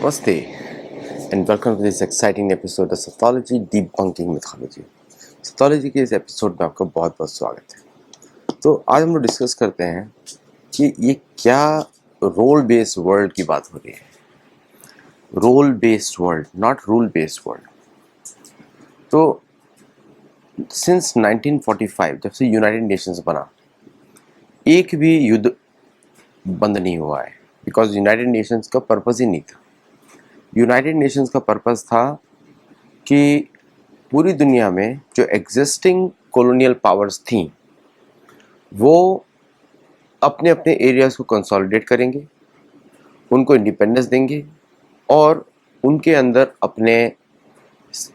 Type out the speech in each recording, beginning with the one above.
Namaste and welcome to this exciting episode of Cytology Debunking Mythology. Cytology के इस episode में आपका बहुत बहुत स्वागत है। तो आज हम लोग डिस्कस करते हैं कि ये क्या रोल बेस्ड वर्ल्ड की बात हो रही है। Role based world, not rule based world. तो सिंस 1945 जब से यूनाइटेड नेशंस बना, एक भी युद्ध बंद नहीं हुआ है, बिकॉज यूनाइटेड नेशंस का पर्पस ही नहीं था। यूनाइटेड नेशंस का पर्पस था कि पूरी दुनिया में जो एग्जिस्टिंग कॉलोनियल पावर्स थीं वो अपने अपने एरियाज को कंसोलिडेट करेंगे, उनको इंडिपेंडेंस देंगे और उनके अंदर अपने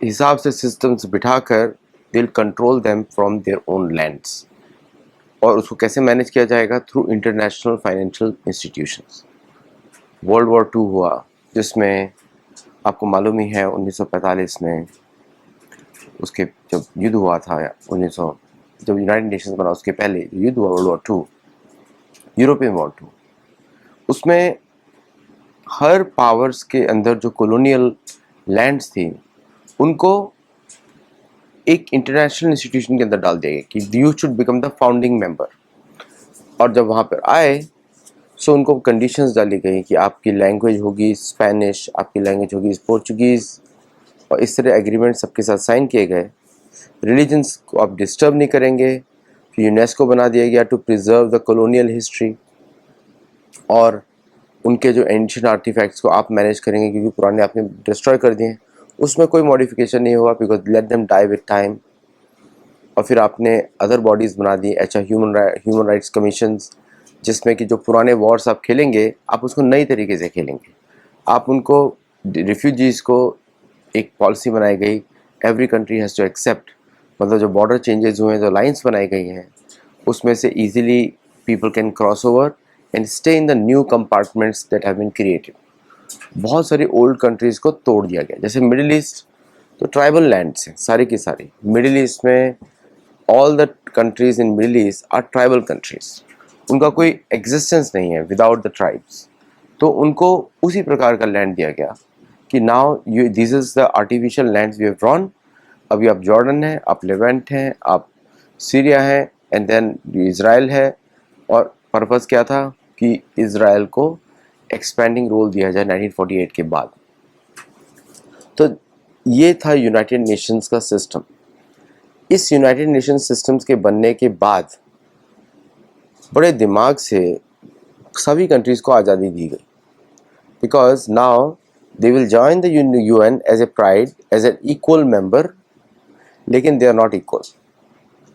हिसाब से सिस्टम्स बिठाकर they will control them from their own lands. और उसको कैसे मैनेज किया जाएगा? Through international financial institutions. World war 2 हुआ, जिसमें आपको मालूम ही है 1945 में उसके जब युद्ध हुआ था, 1900 जब यूनाइटेड नेशंस बना उसके पहले युद्ध हुआ वर्ल्ड वॉर 2, यूरोपियन वॉर 2, उसमें हर पावर्स के अंदर जो कॉलोनियल लैंड्स थी उनको एक इंटरनेशनल इंस्टीट्यूशन के अंदर डाल दिया गया कि you should become the founding member. और जब वहाँ पर आए सो उनको कंडीशंस डाली गई कि आपकी लैंग्वेज होगी स्पेनिश, आपकी लैंग्वेज होगी पोर्चुगीज़, और इस तरह एग्रीमेंट सबके साथ साइन किए गए। रिलीजन्स को आप डिस्टर्ब नहीं करेंगे। फिर यूनेस्को बना दिया गया to preserve the colonial history, और उनके जो एंशिएंट आर्टिफैक्ट्स को आप मैनेज करेंगे क्योंकि पुराने आपने डिस्ट्रॉय कर दिए, उसमें कोई मॉडिफिकेशन नहीं होगा because let them die with time. और फिर आपने अदर बॉडीज़ बना दी, अच्छा ह्यूमन राइट्स कमीशंस, जिसमें कि जो पुराने वॉर्स आप खेलेंगे आप उसको नई तरीके से खेलेंगे। आप उनको रिफ्यूजीज़ को एक पॉलिसी बनाई गई, every country has to accept, मतलब जो बॉर्डर चेंजेस हुए हैं, जो लाइंस बनाई गई हैं, उसमें से easily people can cross over and stay in the new compartments that have been created. बहुत सारी ओल्ड कंट्रीज़ को तोड़ दिया गया। जैसे मिडिल ईस्ट तो ट्राइबल लैंड्स हैं सारी की सारी। मिडिल ईस्ट में all the countries in Middle East are tribal countries, उनका कोई एग्जिस्टेंस नहीं है विदाउट द ट्राइब्स। तो उनको उसी प्रकार का लैंड दिया गया कि now you this is the artificial lands we have drawn. अभी आप जॉर्डन हैं, आप लेवेंट हैं, आप सीरिया हैं, एंड देन इज़राइल है। और पर्पस क्या था कि इज़राइल को एक्सपेंडिंग रोल दिया जाए 1948 के बाद। तो ये था यूनाइटेड नेशंस का सिस्टम। इस यूनाइटेड नेशंस सिस्टम्स के बनने के बाद बड़े दिमाग से सभी कंट्रीज़ को आज़ादी दी गई, because now they will join the UN as a pride, as an equal member, लेकिन दे आर नॉट इक्वल।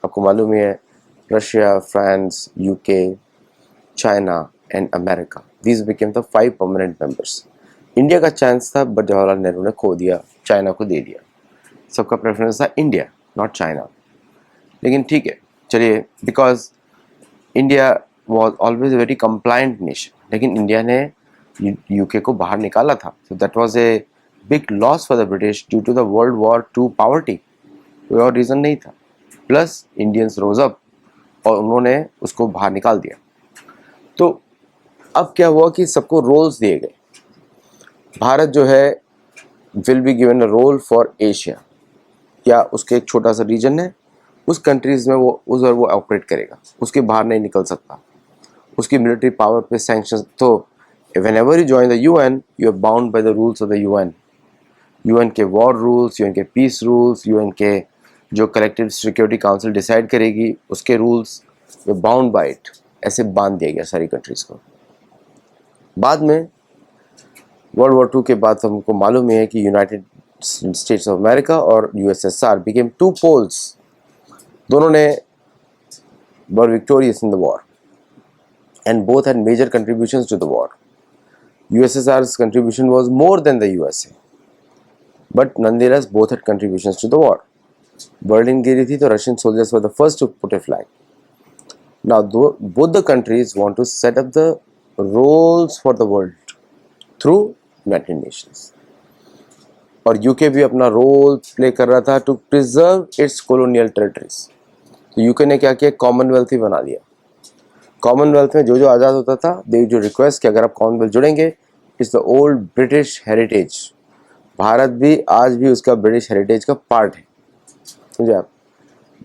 आपको मालूम ही है, Russia, France, UK, China and America, these became the 5 permanent members. India का चांस था but Jawaharlal Nehru ने खो दिया, चाइना को दे दिया। सबका प्रेफरेंस था इंडिया, नॉट चाइना। लेकिन ठीक है, चलिए, because India was always a very compliant nation, लेकिन इंडिया ने UK को बाहर निकाला था। So that was a big loss for the British due to the world war 2 poverty. कोई और रीज़न नहीं था। प्लस इंडियंस रोज अप और उन्होंने उसको बाहर निकाल दिया। तो अब क्या हुआ कि सबको रोल्स दिए गए। भारत जो है will be given a role for Asia, या उसके एक छोटा सा रीजन है, उस कंट्रीज़ में वो उधर वो ऑपरेट करेगा, उसके बाहर नहीं निकल सकता। उसकी मिलिट्री पावर पे सैंक्शन। तो whenever you join the UN, you are bound by the rules of the UN. UN के वॉर रूल्स, UN के पीस रूल्स, UN के जो कलेक्टिव सिक्योरिटी काउंसिल डिसाइड करेगी उसके रूल्स, you are bound by it. ऐसे बांध दिया गया सारी कंट्रीज़ को। बाद में वर्ल्ड वॉर 2 के बाद हमको मालूम है कि यूनाइटेड स्टेट्स ऑफ अमेरिका और USSR बिकेम 2 पोल्स। दोनों ने were victorious in the war and both had major contributions to the war. USSR's contribution was more than the USA, but nonetheless both had contributions to the war. Berlin गिरी थी तो Russian soldiers were the first to put a flag. Now both the countries want to set up the roles for the world through United Nations. और UK भी अपना role play कर रहा था to preserve its colonial territories. तो UK ने क्या किया, कॉमनवेल्थ ही बना दिया। कॉमनवेल्थ में जो जो आज़ाद होता था, दे जो रिक्वेस्ट कि अगर आप कॉमनवेल्थ जुड़ेंगे is the old British heritage. Bharat भी आज भी उसका ब्रिटिश हेरिटेज का पार्ट है, समझे आप।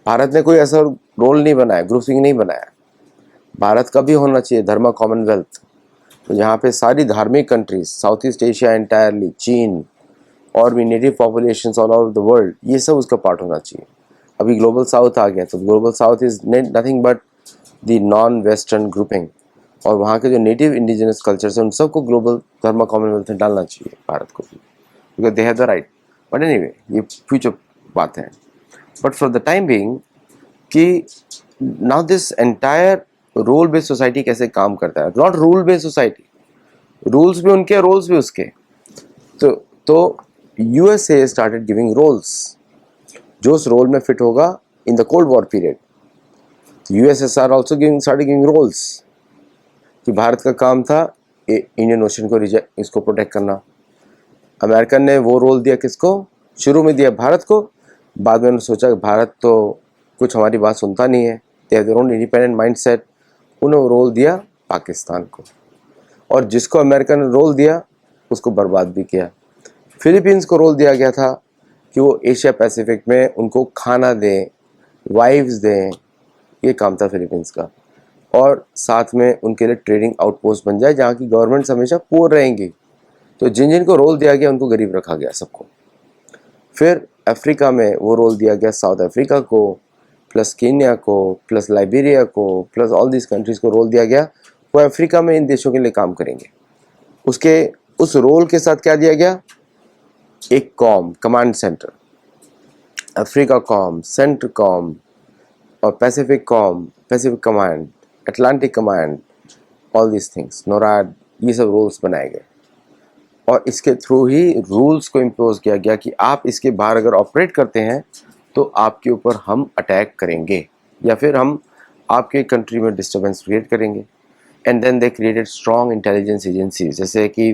भारत ने कोई ऐसा रोल नहीं बनाया, ग्रुप सिंह नहीं बनाया। भारत का भी होना चाहिए धर्म कॉमनवेल्थ, तो यहाँ पे सारी धार्मिक countries, south east Asia entirely, चीन और भी native populations all over the world, ये सब उसका पार्ट होना चाहिए। अभी ग्लोबल साउथ आ गया, तो global south is nothing but the non western grouping, और वहाँ के जो नेटिव इंडिजिनस कल्चर्स हैं उन सबको ग्लोबल धर्म कॉमनवेल्थ में डालना चाहिए भारत को भी, because they have the right. But anyway, ये फ्यूचर बात है। But for the time being कि now this entire rule based society कैसे काम करता है, not rule based society, rules भी उनके, रोल्स भी उसके। तो यूएसए स्टार्टेड गिविंग रोल्स, जो उस रोल में फिट होगा in the cold war period. USSR also started giving roles, कि भारत का काम था इंडियन ओशन को इसको प्रोटेक्ट करना। अमेरिकन ने वो रोल दिया किसको, शुरू में दिया भारत को, बाद में उन्होंने सोचा कि भारत तो कुछ हमारी बात सुनता नहीं है, they have their own independent mindset, उन्होंने रोल दिया पाकिस्तान को, और जिसको अमेरिका ने रोल दिया उसको बर्बाद भी किया। फिलीपींस को रोल दिया गया था कि वो एशिया पैसिफिक में उनको खाना दें, वाइव्स दें, ये काम था फिलीपींस का, और साथ में उनके लिए ट्रेडिंग आउटपोस्ट बन जाए जहाँ की गवर्नमेंट्स हमेशा पुअर रहेंगी। तो जिन जिन को रोल दिया गया उनको गरीब रखा गया सबको। फिर अफ्रीका में वो रोल दिया गया साउथ अफ्रीका को, प्लस केन्या को, प्लस लाइबेरिया को, प्लस ऑल दिस कंट्रीज़ को रोल दिया गया, वो अफ्रीका में इन देशों के लिए काम करेंगे। उसके उस रोल के साथ क्या दिया गया, एक com, command centre, Africa com, centre com और Pacific com, Pacific command, Atlantic command, all this things, NORAD, ये सब रोल्स बनाए गए। और इसके थ्रू ही रूल्स को इम्पोज किया गया कि आप इसके बाहर अगर ऑपरेट करते हैं तो आपके ऊपर हम अटैक करेंगे, या फिर हम आपके कंट्री में डिस्टर्बेंस क्रिएट करेंगे। And then they created strong intelligence agencies, जैसे कि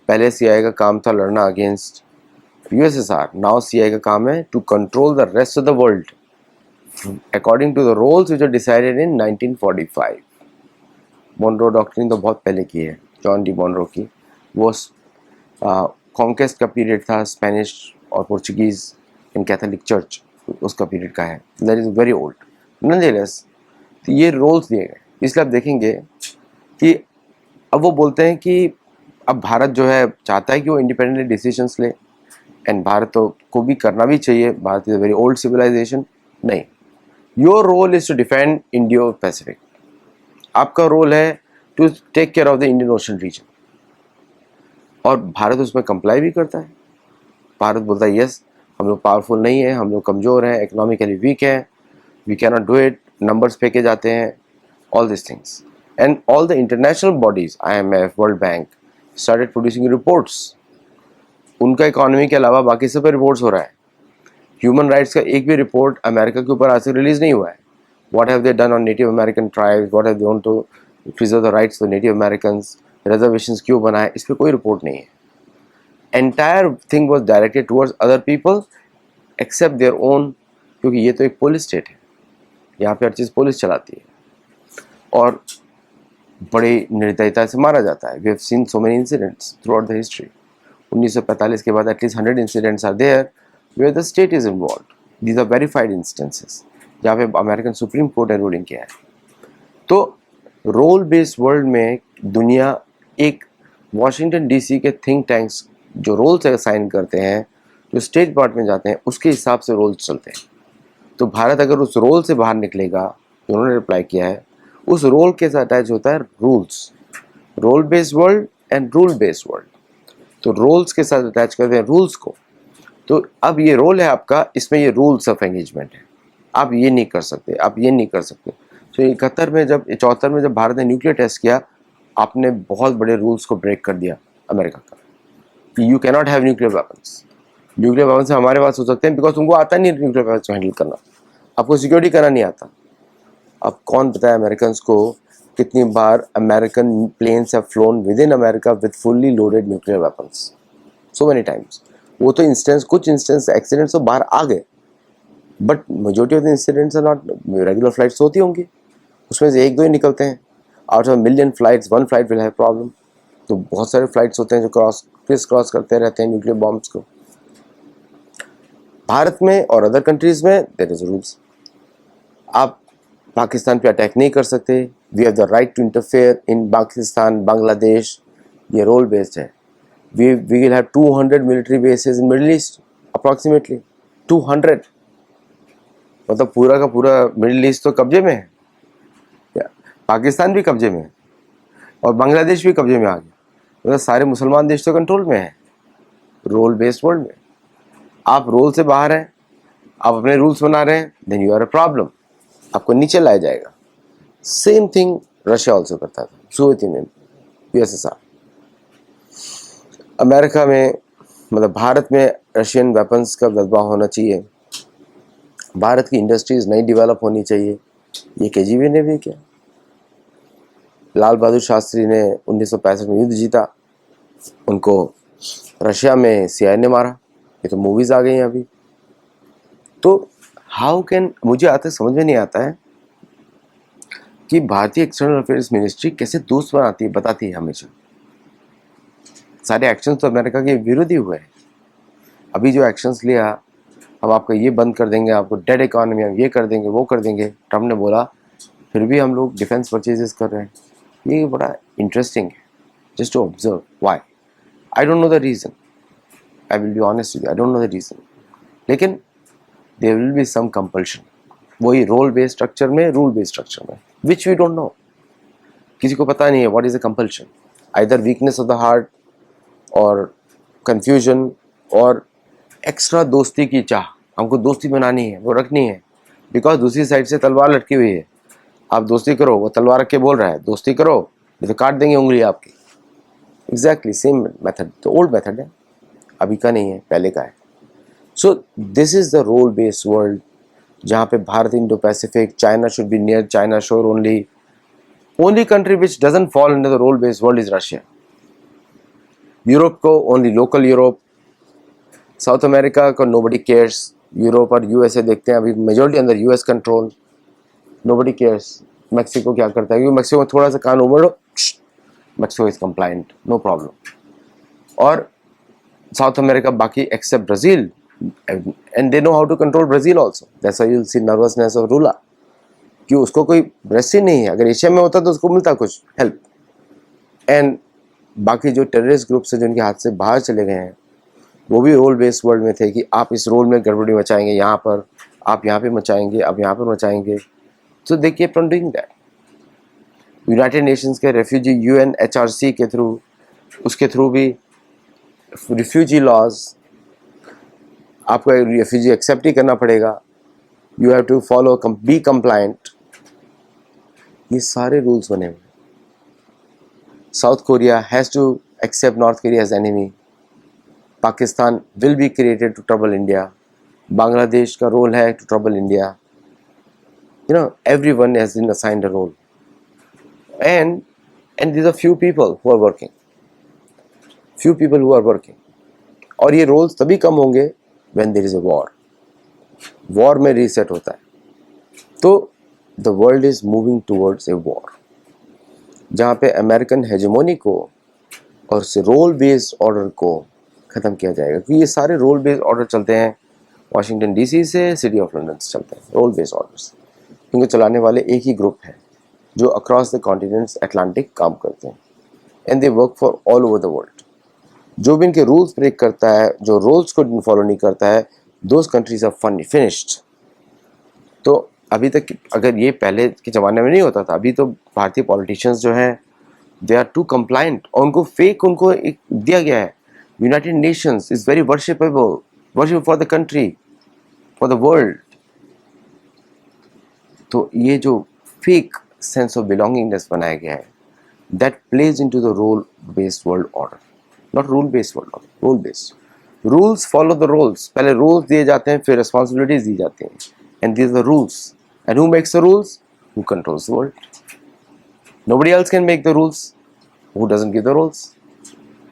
पहले सीआईए का काम था लड़ना अगेंस्ट यूएसएसआर, नाउ सीआईए का काम है to control the rest of the world according to the roles which are decided in 1945। Monroe doctrine तो बहुत पहले की है, जॉन डी मोनरो की। वो कॉन्केस्ट का पीरियड था, स्पेनिश और पोर्चुगीज़ इन कैथोलिक चर्च, उसका पीरियड का है, that is very old. Nonetheless तो ये रोल्स दिए गए, इसलिए आप देखेंगे कि अब वो बोलते हैं कि अब भारत जो है चाहता है कि वो इंडिपेंडेंटली डिसीजंस ले, एंड भारत तो को भी करना भी चाहिए, Bharat is a very old civilisation. नहीं, your role is to defend Indo Pacific, आपका रोल है to take care of the Indian Ocean region, और भारत उसमें कंप्लाई भी करता है। भारत बोलता है यस, हम लोग पावरफुल नहीं है, हम लोग कमज़ोर हैं, इकोनॉमिकली वीक है, we can not do it, numbers फेंके जाते हैं, all this things. And all the international bodies, IMF, world bank, started producing reports, उनका इकोनॉमी के अलावा बाकी सब पे रिपोर्ट्स हो रहा है। ह्यूमन राइट्स का एक भी रिपोर्ट अमेरिका के ऊपर आज तक रिलीज़ नहीं हुआ है। What have they done on native American tribes, what have they want to preserve the rights of native Americans, reservations क्यों बनाए, इस पर कोई रिपोर्ट नहीं है। Entire thing was directed towards other people except their own, क्योंकि ये तो एक पुलिस स्टेट है, यहाँ पे हर चीज़ पुलिस चलाती है और बड़ी निर्दयता से मारा जाता है। We have seen so many incidents throughout the history. 1945 के बाद at least 100 incidents are there where the state is involve. These are verified instances जहाँ पे अमेरिकन सुप्रीम कोर्ट ने रूलिंग किया है। तो रोल बेस्ड वर्ल्ड में दुनिया एक वॉशिंगटन DC के थिंक टैंक्स जो रोल्स असाइन करते हैं, जो स्टेट डिपार्टमेंट में जाते हैं, उसके हिसाब से रोल्स चलते हैं। तो भारत अगर उस रोल से बाहर निकलेगा, उन्होंने रिप्लाई किया है, उस रोल के साथ अटैच होता है rules, role based world and rule based world. तो रोल्स के साथ अटैच करते हैं रूल्स को। तो अब ये रोल है आपका, इसमें ये रूल्स ऑफ एंगेजमेंट है, आप ये नहीं कर सकते, आप ये नहीं कर सकते। तो 71 में जब 74 में जब भारत ने न्यूक्लियर टेस्ट किया, आपने बहुत बड़े रूल्स को ब्रेक कर दिया अमेरिका का, कि you cannot have nuclear weapons. Nuclear weapons हमारे पास हो सकते हैं बिकॉज तुमको आता नहीं न्यूक्लियर वेपन्स को हैंडल करना, आपको सिक्योरिटी करना नहीं आता। अब कौन बताए अमेरिकन को कितनी बार American planes have flown within America with fully loaded nuclear weapons, so many times. वो तो इंस्टेंस, कुछ इंस्टेंस एक्सीडेंट्स तो बाहर आ गए, but majority of the incidents are not regular flights होती होंगी, उसमें से एक दो ही निकलते हैं। Out of million flights 1 flight will have problem. तो बहुत सारे फ्लाइट्स होते हैं जो क्रिस क्रॉस करते रहते हैं न्यूक्लियर बॉम्ब्स को। भारत में और अदर कंट्रीज में देयर इज रूल्स। आप पाकिस्तान पे अटैक नहीं कर सकते। We have the right to interfere in Pakistan, Bangladesh. ये रोल बेस्ड है। We will have 200 military bases in Middle East approximately 200। मतलब पूरा का पूरा मिडिल ईस्ट तो कब्जे में है, पाकिस्तान भी कब्जे में है और बांग्लादेश भी कब्जे में आ गया। मतलब सारे मुसलमान देश तो कंट्रोल में है रोल बेस्ड वर्ल्ड में। आप रोल से बाहर हैं, आप अपने रूल्स बना रहे हैं, then you are a problem, आपको नीचे लाया जाएगा। सेम थिंग रशिया ऑल्सो करता था, सोवियत यूनियन, यूएसएसआर। अमेरिका में मतलब भारत में रशियन वेपन्स का जज्बा होना चाहिए, भारत की इंडस्ट्रीज नई डेवलप होनी चाहिए। ये केजीबी ने भी किया। लाल बहादुर शास्त्री ने 1965 में युद्ध जीता, उनको रशिया में सीआईए ने मारा। ये तो मूवीज आ गई हैं अभी। तो हाउ कैन, मुझे आता समझ में नहीं आता है कि भारतीय एक्सटर्नल अफेयर्स मिनिस्ट्री कैसे दोस्त बताती है हमेशा। सारे एक्शंस तो अमेरिका के विरोधी हुए हैं। अभी जो एक्शंस लिया, हम आपको ये बंद कर देंगे, आपको डेड इकोनॉमी, हम ये कर देंगे, वो कर देंगे, ट्रम्प ने बोला, फिर भी हम लोग डिफेंस परचेजेस कर रहे हैं। ये बड़ा इंटरेस्टिंग है, just to observe why. I don't know the reason, I will be honest with you, I don't know the reason. लेकिन there will be some compulsion, वही रोल बेस्ड स्ट्रक्चर में, rule based structure में, which we don't know. किसी को पता नहीं है what is a compulsion, either weakness of the heart और कंफ्यूजन और एक्स्ट्रा दोस्ती की चाह। हमको दोस्ती बनानी है, वो रखनी है, बिकॉज दूसरी साइड से तलवार लटकी हुई है। आप दोस्ती करो, वो तलवार रख के बोल रहा है दोस्ती करो, नहीं तो काट देंगे उंगली आपकी। एग्जैक्टली सेम मेथड, तो ओल्ड मेथड है, अभी का नहीं है, पहले का है। So this is the role based world, जहाँ पे Bharat, Indo Pacific, China should be near China shore only. Only country which doesn't fall in the role based world is Russia. Europe को only local Europe, South America को nobody cares. Europe और USA देखते हैं अभी majority अंदर US control, nobody cares. Mexico क्या करता है, क्योंकि मैक्सिको में थोड़ा सा कान उमड़ो, Mexico is compliant, no problem. और साउथ अमेरिका बाकी except Brazil, and they know how to control Brazil also, that's why you will see nervousness of Lula, कि उसको कोई रेस्ट ही नहीं है। अगर एशिया में होता तो उसको मिलता कुछ हेल्प। एंड बाकी जो टेररिस्ट ग्रुप्स हैं जो उनके हाथ से बाहर चले गए हैं, वो भी रोल बेस्ड वर्ल्ड में थे कि आप इस रोल में गड़बड़ी मचाएंगे, यहाँ पर आप यहाँ पे मचाएंगे, आप यहाँ पर मचाएंगे। तो they keep on doing that. United Nations के रेफ्यूजी यूएनएचआरसी के थ्रू, उसके थ्रू भी रिफ्यूजी लॉज, आपको रेफ्यूजी एक्सेप्ट ही करना पड़ेगा, you have to follow, be compliant. ये सारे रूल्स बने हुए। South Korea has to accept North Korea as enemy. Pakistan will be created to trouble India. Bangladesh का रोल है to trouble India. You know, everyone has been assigned a role, and these are few people who are working, few people who are working. और ये roles तभी कम होंगे when there is a war. War में reset होता है। तो the world is moving towards a war, जहाँ पे अमेरिकन हेजेमोनी को और रोल बेस्ड ऑर्डर को ख़त्म किया जाएगा। क्योंकि ये सारे रोल बेस्ड ऑर्डर चलते हैं वाशिंगटन डीसी से सिटी ऑफ लंदन से चलते हैं रोल बेस्ड ऑर्डर्स। इनको चलाने वाले एक ही ग्रुप है जो अक्रॉस द कॉन्टिनेंट्स अटलांटिक काम करते हैं, and they work for all over the world. जो भी इनके रूल्स ब्रेक करता है, जो रूल्स को फॉलो नहीं करता है, दोज कंट्रीज आर फिनिश्ड। तो अभी तक अगर ये पहले के ज़माने में नहीं होता था, अभी तो भारतीय पॉलिटिशियंस जो हैं दे आर टू कंप्लाइंट, और उनको फेक उनको एक दिया गया है। United Nations is very worshipable, worship for the country, for the world. तो ये जो फेक सेंस ऑफ बिलोंगिंगनेस बनाया गया है, that plays into the role based world order, not rule based world order, role based. Rules follow the rules, पहले rules दिए जाते हैं, फिर रिस्पॉन्सिबिलिटीज दी जाती हैं, and these are the rules, and who makes the rules? Who controls the world? Nobody else can make the rules. Who doesn't give the rules?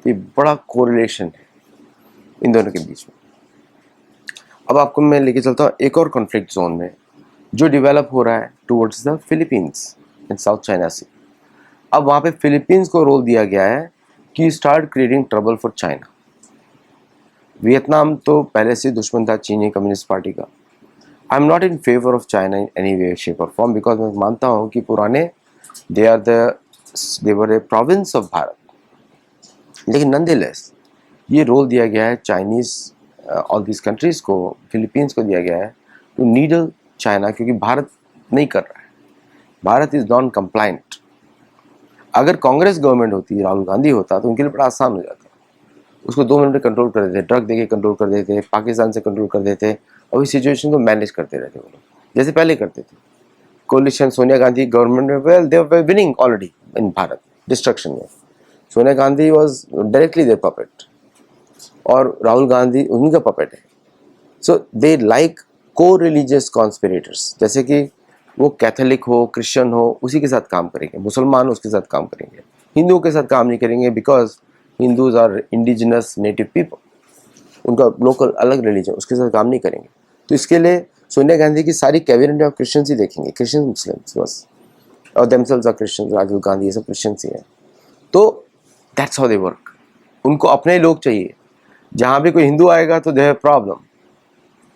ये बड़ा कोरिलेशन है इन दोनों के बीच में। अब आपको मैं लेके चलता हूँ एक और कॉन्फ्लिक्ट जोन में जो डेवलप हो रहा है towards the Philippines in South China Sea. अब वहाँ पे फिलीपींस को रोल दिया गया है कि start creating trouble for China. Vietnam तो पहले से दुश्मन था चीनी कम्युनिस्ट पार्टी का। I am not in favour of China in any way shape और फॉर्म, बिकॉज मैं मानता हूँ कि पुराने दे वर ए प्रोविंस ऑफ भारत, लेकिन नंदलेस ये रोल दिया गया है चाइनीज़ ऑल दिस कंट्रीज़ को, फिलीपींस को दिया गया है टू नीडल चाइना, क्योंकि भारत नहीं कर रहा है, भारत इज़ नॉन कंप्लाइंट। अगर कांग्रेस गवर्नमेंट होती, राहुल गांधी होता, तो उनके लिए बड़ा आसान हो जाता, उसको 2 मिनट में कंट्रोल कर देते, ड्रग देके कंट्रोल कर देते, पाकिस्तान से कंट्रोल कर देते और इस सिचुएशन को मैनेज करते रहते वो लोग, जैसे पहले करते थे। कोलिशन सोनिया गांधी गवर्नमेंट में, well they were winning already in Bharat destruction में। Sonia Gandhi was directly their puppet और राहुल गांधी उनका पपेट है। सो दे लाइक को रिलीजियस कॉन्स्पिरेटर्स, जैसे कि वो कैथोलिक हो, क्रिश्चियन हो, उसी के साथ काम करेंगे, मुसलमान उसके साथ काम करेंगे, हिंदुओं के साथ काम नहीं करेंगे, because Hindus are indigenous native people, उनका लोकल अलग रिलीजन, उसके साथ काम नहीं करेंगे। तो इसके लिए सोनिया गांधी की सारी कैबिनेट में आप क्रिश्चियंस ही देखेंगे, क्रिश्चियन मुस्लिम्स बस, और themselves are Christians, Rahul Gandhi ये सब क्रिश्चियंस ही हैं। तो दैट्स हाउ दे वर्क, उनको अपने लोग चाहिए। जहाँ भी कोई हिंदू आएगा तो they have problem,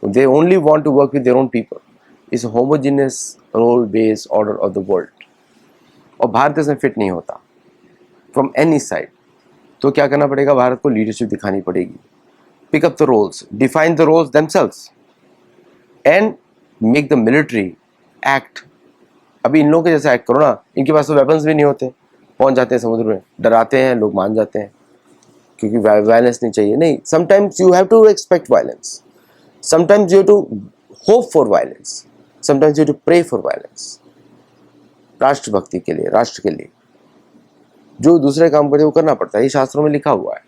they only want to work with their own people, is homogeneous role based order of the world, और भारत इसमें फिट नहीं होता फ्रॉम एनी साइड। तो क्या करना पड़ेगा, भारत को लीडरशिप दिखानी पड़ेगी, pick up the roles, define the roles themselves and make the military act. अभी इन लोगों के जैसे एक्ट करो ना, इनके पास तो वेपन्स भी नहीं होते, पहुंच जाते हैं समुद्र में, डराते हैं लोग, मान जाते हैं क्योंकि वायलेंस नहीं चाहिए। नहीं, sometimes you have to expect violence, sometimes you have to hope for violence, sometimes you have to pray for violence. राष्ट्रभक्ति के लिए, राष्ट्र के लिए जो दूसरे काम करते वो करना पड़ता है, ये शास्त्रों में लिखा हुआ है।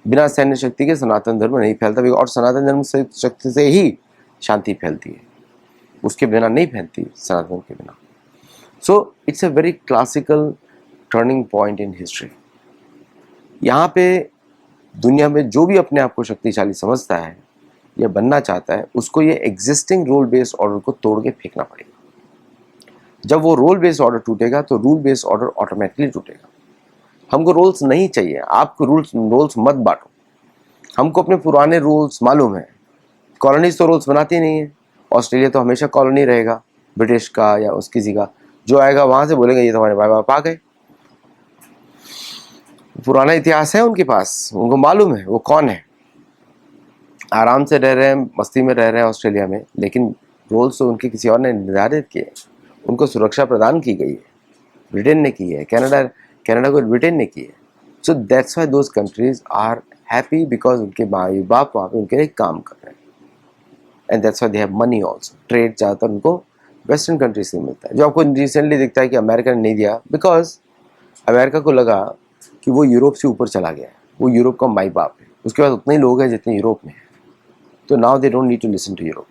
बिना सैन्य शक्ति के सनातन धर्म नहीं फैलता, और सनातन धर्म से शक्ति से ही शांति फैलती है, उसके बिना नहीं फैलती, सनातन के बिना। So it's a very classical turning point in history. यहाँ पे दुनिया में जो भी अपने आप को शक्तिशाली समझता है या बनना चाहता है, उसको ये एग्जिस्टिंग रूल बेस्ड ऑर्डर को तोड़ के फेंकना पड़ेगा। जब वो रूल बेस्ड ऑर्डर टूटेगा तो रूल बेस्ड ऑर्डर ऑटोमेटिकली टूटेगा। हमको रूल्स नहीं चाहिए, आपको रूल्स मत बांटो, हमको अपने पुराने रूल्स मालूम है। कॉलोनीज तो रूल्स बनाती नहीं है, ऑस्ट्रेलिया तो हमेशा कॉलोनी रहेगा ब्रिटिश का या उस किसी का, जो आएगा वहां से बोलेंगे ये तो हमारे भाई बाप आ गए। पुराना इतिहास है उनके पास, उनको मालूम है वो कौन है, आराम से रह रहे हैं, मस्ती में रह रहे हैं ऑस्ट्रेलिया में, लेकिन रूल्स तो उनके किसी और ने निर्धारित किए, उनको सुरक्षा प्रदान की गई है, ब्रिटेन ने की है, कनाडा को ब्रिटेन ने की है। So that's why those countries are happy, because उनके माँ बाप वहाँ पे उनके लिए काम कर रहे हैं, and that's why they have money also. Trade ज़्यादातर उनको वेस्टर्न कंट्री से मिलता है, जो आपको रिसेंटली दिखता है कि अमेरिका ने नहीं दिया, बिकॉज अमेरिका को लगा कि वो यूरोप से ऊपर चला गया है, वो यूरोप का माई बाप है, उसके बाद उतने ही लोग हैं जितने यूरोप में हैं, तो now they don't need to listen to Europe.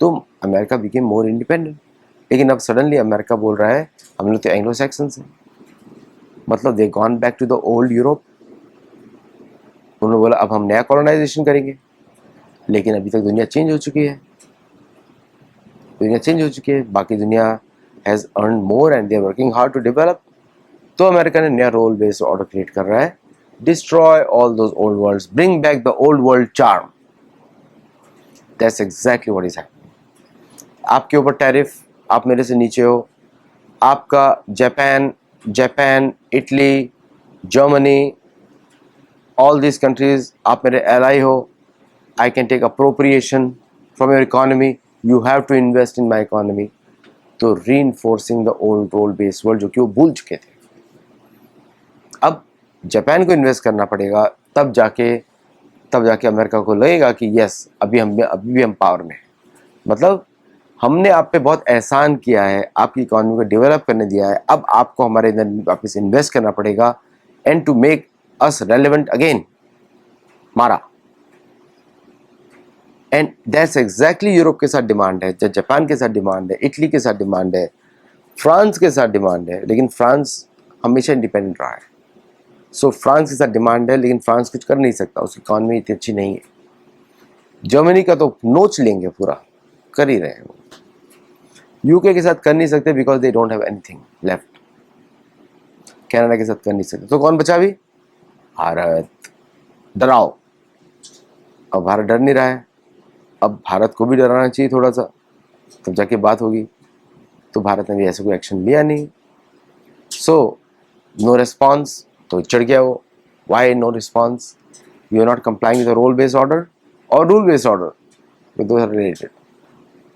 तो अमेरिका बिकेम मोर इंडिपेंडेंट। लेकिन अब सडनली अमेरिका बोल रहा है हम लोग तो एंग्लो सैक्सन्स हैं, मतलब they gone back to the old Europe. उन्होंने बोला अब हम नया कॉलोनाइजेशन करेंगे, लेकिन अभी तक दुनिया चेंज हो चुकी है, दुनिया चेंज हो चुकी है, बाकी दुनिया has earn more and they are working hard to develop. तो अमेरिका ने नया रोल बेस्ड ऑर्डर क्रिएट कर रहा है, destroy all those old worlds, bring back the old world charm. That's exactly what is happening. आपके ऊपर tariff, आप मेरे से नीचे हो, आपका Japan, Italy, Germany, all this countries, आप मेरे एलाई हो, I can take appropriation from your economy, you have to invest in my economy. तो reinforcing the old role based world, जो कि वो भूल चुके थे। अब जापान को इन्वेस्ट करना पड़ेगा, तब जाके अमेरिका को लगेगा कि यस अभी भी हम पावर में हैं। मतलब हमने आप पे बहुत एहसान किया है, आपकी इकोनॉमी को डेवलप करने दिया है, अब आपको हमारे अंदर वापस इन्वेस्ट करना पड़ेगा and to make us relevant again, मारा। एंड दैट्स एग्जैक्टली यूरोप के साथ डिमांड है, जापान के साथ डिमांड है, इटली के साथ डिमांड है, फ्रांस के साथ डिमांड है, लेकिन फ्रांस हमेशा इंडिपेंडेंट रहा है। सो फ्रांस के साथ डिमांड है, लेकिन फ्रांस कुछ कर नहीं सकता, उसकी इकॉनमी इतनी अच्छी नहीं है। जर्मनी का तो नोच लेंगे पूरा, कर ही रहे हैं वो। यूके के साथ कर नहीं सकते because they don't have anything left. Canada के साथ कर नहीं सकते, तो कौन बचा भी? भारत डराओ। अब भारत डर नहीं रहा है, अब भारत को भी डराना चाहिए थोड़ा सा, तब जाके बात होगी। तो भारत ने भी ऐसा कोई एक्शन लिया नहीं, सो नो रिस्पॉन्स, तो चढ़ गया वो। Why no response? You are not complying with role based order और rule based order, two are related.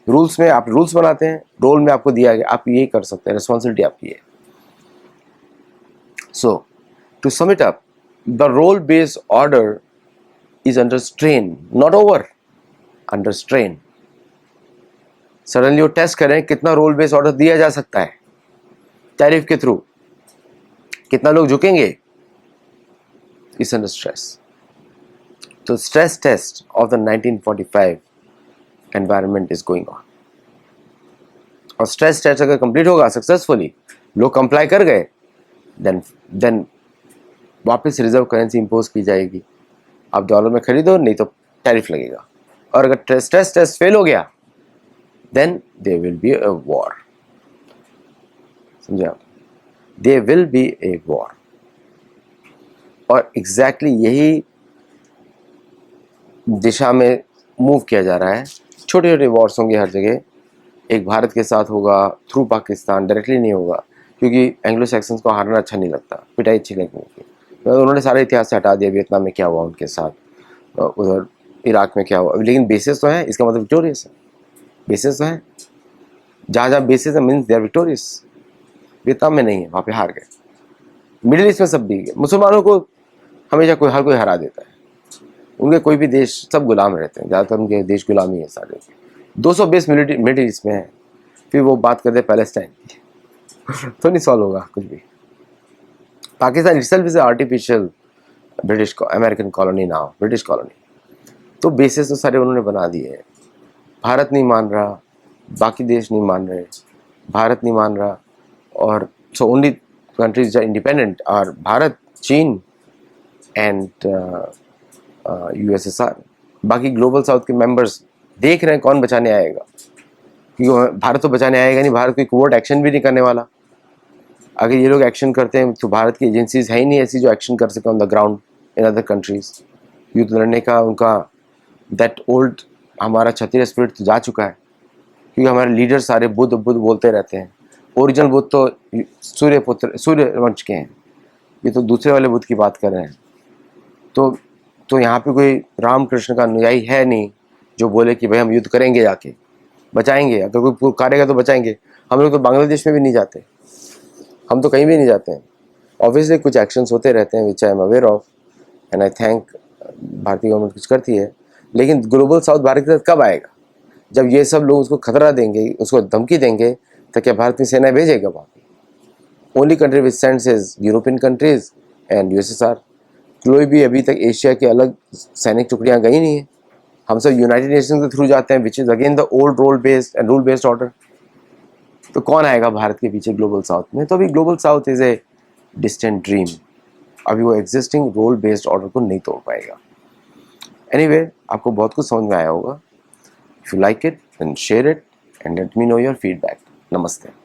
Rules में आप रूल्स बनाते हैं, रोल में आपको दिया गया आप ये कर सकते हैं, रिस्पॉन्सिबिलिटी आपकी है। So to sum it up, the role based order is under strain, not over, under strain. Suddenly वो टेस्ट करें कितना रोल बेस्ड ऑर्डर दिया जा सकता है टैरिफ के थ्रू, कितना लोग झुकेंगे, इज अंडर स्ट्रेस। तो stress test of the 1945 environment is going on. और स्ट्रेस टेस्ट अगर कंप्लीट होगा सक्सेसफुली, लोग कंप्लाई कर गए, देन वापस रिजर्व करेंसी इंपोज की जाएगी। आप डॉलर में खरीदो, नहीं तो टैरिफ लगेगा। और अगर स्ट्रेस टेस्ट फेल हो गया, then there will be a war. समझे आप? There will be a war. और एग्जैक्टली यही दिशा में मूव किया जा रहा है। छोटे छोटे वॉर्स होंगे हर जगह। एक भारत के साथ होगा थ्रू पाकिस्तान, डायरेक्टली नहीं होगा, क्योंकि एंग्लो सैक्सन्स को हारना अच्छा नहीं लगता, पिटाई अच्छी लगती है। उन्होंने सारे इतिहास से हटा दिया, वियतनाम में क्या हुआ उनके साथ, उधर इराक में क्या हुआ, लेकिन बेसिस तो है, इसका मतलब विक्टोरियस है। बेसिस तो है, जहाँ जहाँ बेसिस है means they are victorious. Vietnam में नहीं है, वहाँ पे हार गए। मिडिल ईस्ट में सब भी गए। मुसलमानों को हमेशा हर कोई हरा देता है। उनके कोई भी देश सब गुलाम रहते हैं, ज़्यादातर उनके देश गुलामी है सारे। 200 बेस मिडिल ईस्ट में है, फिर वो बात करते हैं पैलेस्टाइन की तो नहीं सॉल्व होगा कुछ भी। Pakistan itself is artificial British American colony now, British colony. तो बेसिस तो सारे उन्होंने बना दिए हैं। भारत नहीं मान रहा, बाकी देश नहीं मान रहे, भारत नहीं मान रहा, और so only countries are independent are Bharat, Cheen and USSR. बाकी ग्लोबल साउथ के मेंबर्स देख रहे हैं कौन बचाने आएगा, क्योंकि भारत तो बचाने आएगा नहीं। भारत कोई कोवर्ट एक्शन भी नहीं करने वाला। अगर ये लोग एक्शन करते हैं तो भारत की एजेंसीज है ही नहीं ऐसी जो एक्शन कर सके on the ground in other countries. युद्ध लड़ने का उनका दैट ओल्ड हमारा क्षत्रिय स्पिरिट तो जा चुका है, क्योंकि हमारे लीडर सारे बुद्ध बुद्ध बोलते रहते हैं। ओरिजिनल बुद्ध तो सूर्यवंश के हैं, ये तो दूसरे वाले बुद्ध की बात कर रहे हैं। तो यहाँ पे कोई राम कृष्ण का अनुयायी है नहीं जो बोले कि भाई हम युद्ध करेंगे, जाके बचाएंगे। अगर कोई पुकारेगा तो बचाएंगे। हम लोग तो बांग्लादेश में भी नहीं जाते, हम तो कहीं भी नहीं जाते हैं। ऑब्वियसली कुछ एक्शंस होते रहते हैं which I am aware of, and I thank भारतीय गवर्नमेंट कुछ करती है। लेकिन ग्लोबल साउथ भारत के साथ कब आएगा? जब ये सब लोग उसको खतरा देंगे, उसको धमकी देंगे, तो क्या भारत की सेना भेजेगा वहाँ? Only country which sends is European countries and USSR. कोई भी अभी तक एशिया की अलग सैनिक टुकड़ियाँ गई नहीं है। हम सब यूनाइटेड नेशन के थ्रू जाते हैं, which is again the old role based and rule based order. तो कौन आएगा भारत के पीछे ग्लोबल साउथ में? तो अभी global south is a distant dream. अभी वो एग्जिस्टिंग रोल बेस्ड ऑर्डर को नहीं तोड़ पाएगा। एनीवे, आपको बहुत कुछ समझ में आया होगा। If you like it then share it and let me know your feedback. नमस्ते।